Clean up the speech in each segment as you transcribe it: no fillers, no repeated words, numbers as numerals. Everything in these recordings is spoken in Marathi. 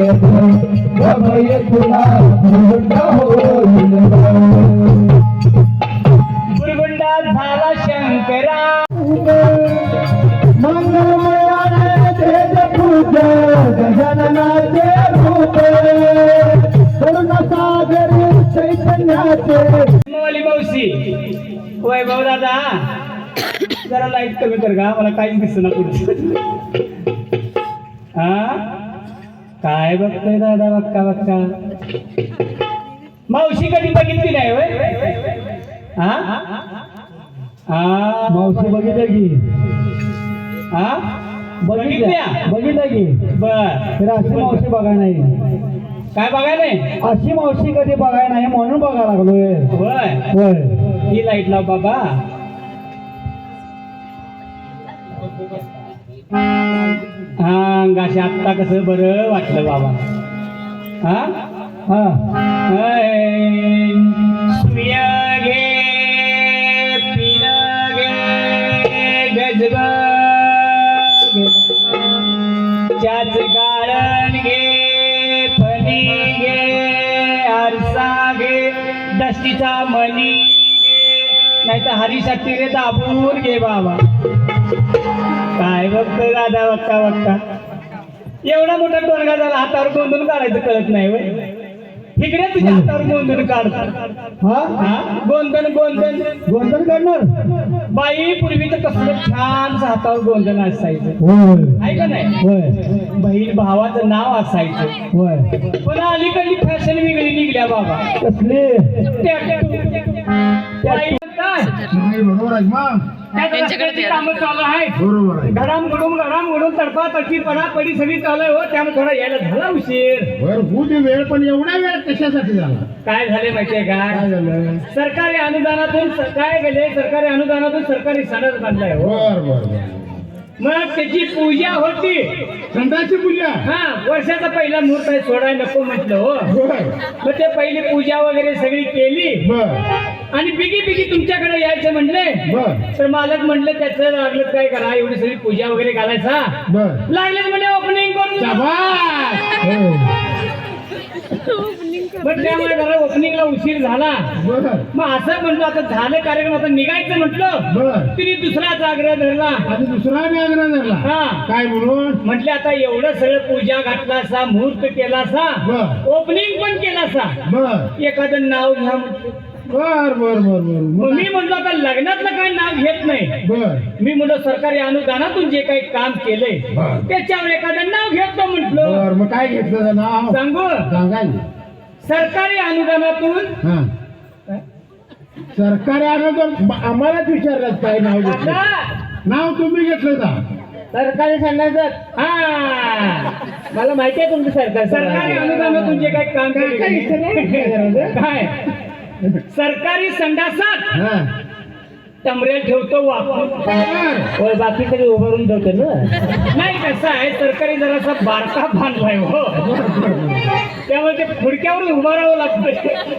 भय तुला गुरुगुंडा होईल गुरुगुंडा झाला शंकरा मंगलमयाने तेज पूजा गजाननाचे रूप पूर्णसागरी चैतन्याचे मावली मावशी वैभव दादा जरा लाईट कमी कर का मला काहीच दिसत ना पुढचं हा काय बघतोय दादा बक्का बक्का मावशी कधी बघितली नाही वय हा हा मावशी बघितलं की हा बघितलं की बर तर अशी मावशी बघाय नाही काय बघाय नाही अशी मावशी कधी बघाय नाही म्हणून बघायला लागलोय होय होय ही लाईट लाव बाबा हा गाशी आत्ता कसं बरं वाटलं बाबा हा हा सुया घे पिन घे गजब त्याच गाळण घे फणी घे आरसा घे दस्तीचा मणी नाही तर हरीसाठी रे दाबून घे बाबा काय बघतोय दादा बघता बघता एवढा मोठा टोनगा झाला हातावर गोंधून काढायचं कळत नाही वय इकडे तुझ्या हातावर गोंधून काढतात हा गोंधन गोंधन गोंधळ करणार बाई पूर्वी तर कसलं छान हातावर गोंधन असायचं होय आहे का नाही होय बहीण भावाचं नाव असायचं होय पण अलीकडली फॅशन वेगळी निघल्या बाबा कसली बाई काय बरोबर आहे मग त्यांच्याकडे कामं चालू आहेत बरोबर आहे गडाम गुडूम तडपा तडपी पडी सगळी चालू आहे हो त्यामुळे थोडा यायला झाला उशीर वेळ पण एवढा वेळ कशासाठी झाला काय झाले माहितीये का काय झालं सरकारी अनुदानातून काय गेले सरकारी अनुदानातून सरकारी सणच बांधलाय हो बर बर बर मग त्याची पूजा होती संतांची पूजा हा वर्षाचा पहिला मुहूर्त आहे सोडाय नको म्हटलं हो बर मग ते पहिली पूजा वगैरे सगळी केली बर आणि बिगी बिगी तुमच्याकडे यायचं म्हणले बर तर मालक म्हणलं त्याचं लागलं काय करा एवढी सगळी पूजा वगैरे घालायचा बर लागले म्हणजे ओपनिंग करून शाबास हो. पण त्यामुळे जरा ओपनिंगला उशीर झाला बर मग असं म्हणलं आता झालं कार्यक्रम आता निघायचं म्हटलं बर तिने दुसराच आग्रह धरला आणि दुसरा बी आग्रह धरला हा काय म्हणून म्हटले आता एवढं सगळं पूजा घातला सा मुहूर्त केला सा बर ओपनिंग पण केला सा बर एखादं नाव घ्या म्हटलं बर बर बर बर मग मी म्हणलो आता लग्नातलं काही नाव घेत नाही बर मी म्हणलो सरकारी अनुदानातून जे काही काम केलंय बर. त्याच्यावर एखादं नाव घेतो म्हटलं बर मग काय घेतलं त्याचं नाव सांगू सांगा सरकारी अनुदानातून हा सरकारी अनुदान आम्हालाच विचारलं काय नाव घेतलं आता नाव तुम्ही घेतलं का सरकारी सांगायचं हा मला माहिती आहे तुमचं सरकारी अनुदानातून जे काही काम केलं काय सरकारी संडासात हा टमरेल ठेवतो वापर बाकी सगळे उभारून ठेवते ना नाही कसं आहे सरकारी जरासा बारका बांधलाय हो त्यामुळे ते फुडक्यावर उभं राहावं लागतं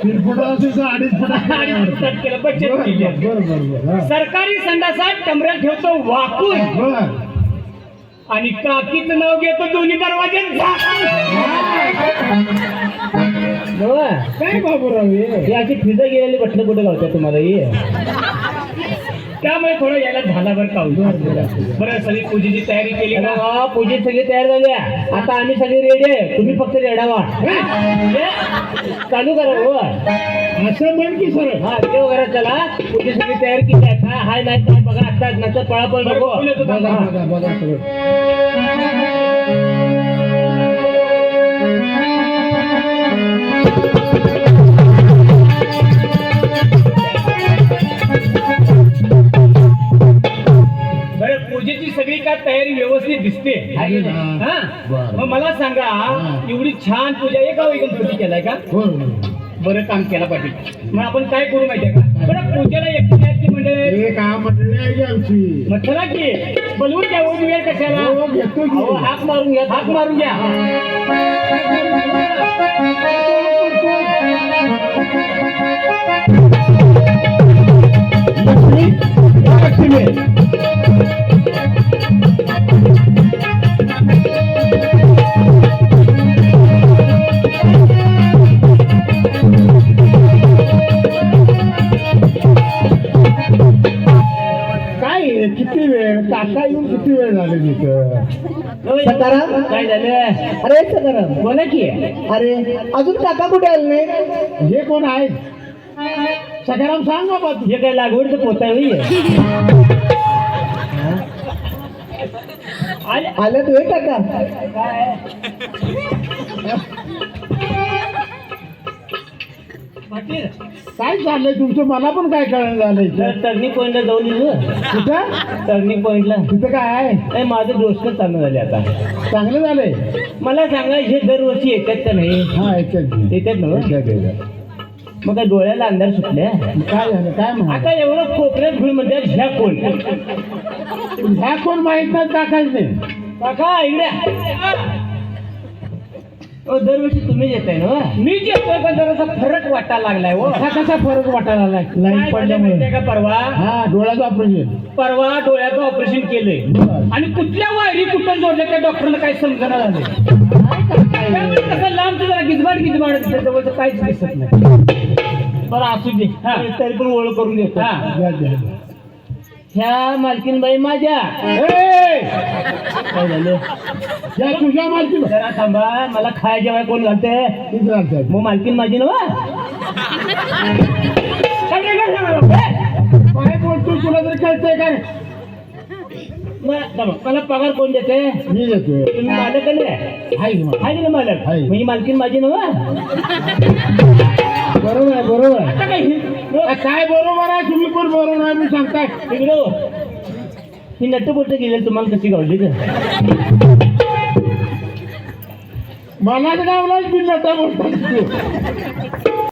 3 फुट असेल तर 2.5 फुट केलं बचत केली बरोबर सरकारी संडासात टमरेल ठेवतो वाकून बर आणि काकीचं नाव घेतो दोन्ही दरवाजे काय बाबूराव याची फिजा गेलेली बटणं कुठे गावत्या तुम्हाला त्यामुळे थोडं यायला झाला बरं का बरं सगळी पूजेची तयारी केली का पूजेची सगळी तयार झाली आता आम्ही सगळे रेडी आहे तुम्ही फक्त रेडावा चालू करा हो असं म्हण की सर हा ते वगैरे चला पूजेची सगळी तयारी केली आहे काय हाय नाही काय बघा आता नंतर पळापळ नको बघा बघा सगळं पूजेची सगळी काय तयारी व्यवस्थित दिसते हा मग मला सांगा एवढी छान पूजा एका गणपती केलाय का बरं काम केला पाहिजे मग आपण काय करू माहितीये का बरं पूजेला एकटी म्हणजे काम आमची मग चला की बोलवून घ्या एवढी वेळ कशाला हाक मारून घ्या हाक मारून घ्या किती वेळ काका येऊन किती वेळ झाले तिथं सकाराम काय झालं? अरे सकाराम बोला की. अरे अजून काका कुठे आले नाही? हे कोण आहे सकाराम सांग बाबा तू. हे काय लागवडचं पोत आहे होय? आले- आलं तुझे काका? पाटील, काय चाललंय तुमचं मला पण काय कळलं झालंय तर इथं. टर्निंग पॉईंटला जाऊन येऊ. कुठं टर्निंग पॉईंटला तिथं काय आहे नाही, माझं डोसकं चालू झाले आता. चांगलं झालंय मला सांगा, हे दरवर्षी येतात का नाही? हा याच्यात येतात ना? याच्यात. मग काय डोळ्याला अंधार सुटल्या? काय झालं काय म्हणा आता एवढं कोपऱ्यात घेऊन म्हणजे ह्या कोण? ह्या कोण माहित नाही टाकायचे काका इकडे. दरवर्षी तुम्हीच येताय ना? मी येतोय, पण जरासा फरक वाटायला लागलाय हो. हा कसा फरक वाटायला लागलाय काय लाईन झालं पडल्यामुळे माहितीये का परवा? हा डोळ्याचं ऑपरेशन परवा डोळ्याचं ऑपरेशन केलंय बरं. आणि कुठल्या वायरी कुठं जोडल्या त्या डॉक्टरला काही समजणं झालं. त्यामुळे कसं लांबचं जरा गिजबाड त्याच्यावर काहीच दिसत नाही. बरं असू दे, तरी पण ओळख करून देतो. द्या, द्या, द्या. ह्या मालकीनबाई माझ्या. ए! काय झालं? या तुझ्या मालकी जरा थांबा, मला खाय जेवाय कोण घालते? मग मालकीन माझी ना? काय बोलतो तुला तरी कळतंय काय मला पगार कोण देते? मी देतोय तुम्ही मालक आहे ना? आहे की मग? आहे ना मालक? आहे. म्हणजे मालकीन माझी ना? बरोबर आहे बरोबर आहे आता काय काय बरोबर आहे तुम्ही पण बरोबर आहे मी सांगताय इकडं हो. ही नट्टबोट गेले तुम्हाला कशी गावली का? मला गावलाच मी नटा बोलतात